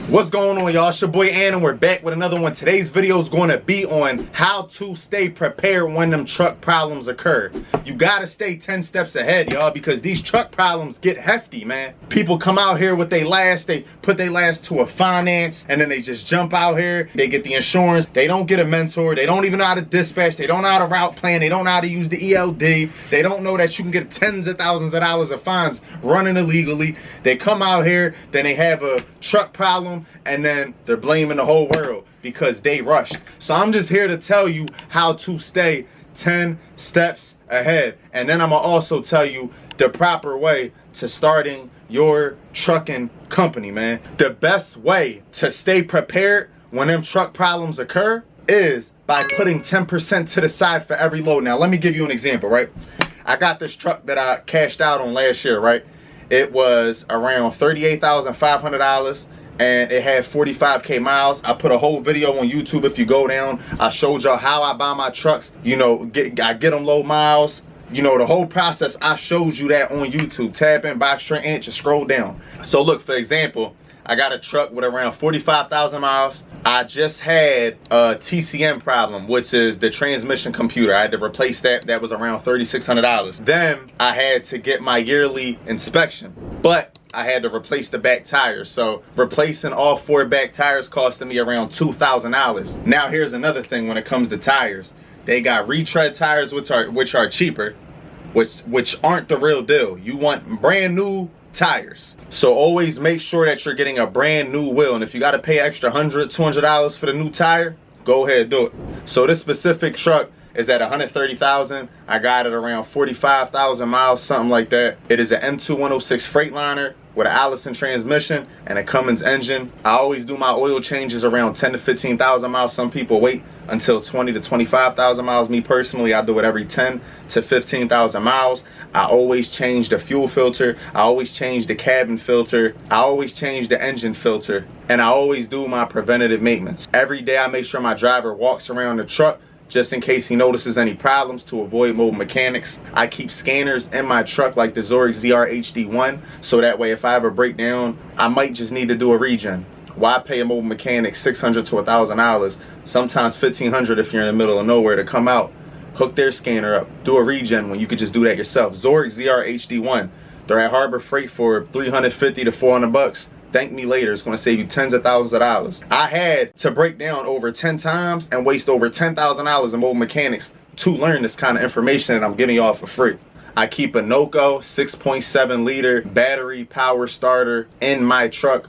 What's going on, y'all? It's your boy Ann and we're back with another one. Today's video is going to be on how to stay prepared when them truck problems occur. You gotta stay 10 steps ahead, y'all, because these truck problems get hefty, man. People come out here with they put their last to a finance, and then they just jump out here, they get the insurance, they don't get a mentor, they don't even know how to dispatch, they don't know how to route plan, they don't know how to use the ELD, they don't know that you can get tens of thousands of dollars of fines running illegally. They come out here, then they have a truck problem, and then they're blaming the whole world because they rushed. So I'm just here to tell you how to stay 10 steps ahead, and then I'm gonna also tell you the proper way to starting your trucking company, man. The best way to stay prepared when them truck problems occur is by putting 10% to the side for every load. Now let me give you an example, right? I got this truck that I cashed out on last year, right? It was around $38,500 and it had 45K miles. I put a whole video on YouTube. If you go down, I showed y'all how I buy my trucks. You know, I get them low miles. You know, the whole process, I showed you that on YouTube. Tab in, box, string, and just scroll down. So look, for example, I got a truck with around 45,000 miles. I just had a TCM problem, which is the transmission computer. I had to replace that. That was around $3,600. Then I had to get my yearly inspection, but I had to replace the back tires. So replacing all 4 back tires costed me around $2,000. Now here's another thing when it comes to tires. They got retread tires, which are cheaper, which aren't the real deal. You want brand new tires. So always make sure that you're getting a brand new wheel, and if you got to pay extra $100, $200 for the new tire, go ahead and do it. So this specific truck is at 130,000. I got it around 45,000 miles, something like that. It is an M2 Freightliner with an Allison transmission and a Cummins engine. I always do my oil changes around 10 to 15,000 miles. Some people wait until 20 to 25,000 miles. Me personally, I do it every 10 to 15,000 miles. I always change the fuel filter. I always change the cabin filter. I always change the engine filter. And I always do my preventative maintenance. Every day I make sure my driver walks around the truck just in case he notices any problems to avoid mobile mechanics. I keep scanners in my truck like the Zorg ZR HD1, so that way if I ever break down, I might just need to do a regen. Why pay a mobile mechanic $600 to $1,000, sometimes $1,500 if you're in the middle of nowhere, to come out, hook their scanner up, do a regen when you could just do that yourself. Zorg ZR HD1, they're at Harbor Freight for $350 to $400. Thank me later. It's going to save you tens of thousands of dollars. I had to break down over 10 times and waste over $10,000 in mobile mechanics to learn this kind of information that I'm giving y'all for free. I keep a Noco 6.7 liter battery power starter in my truck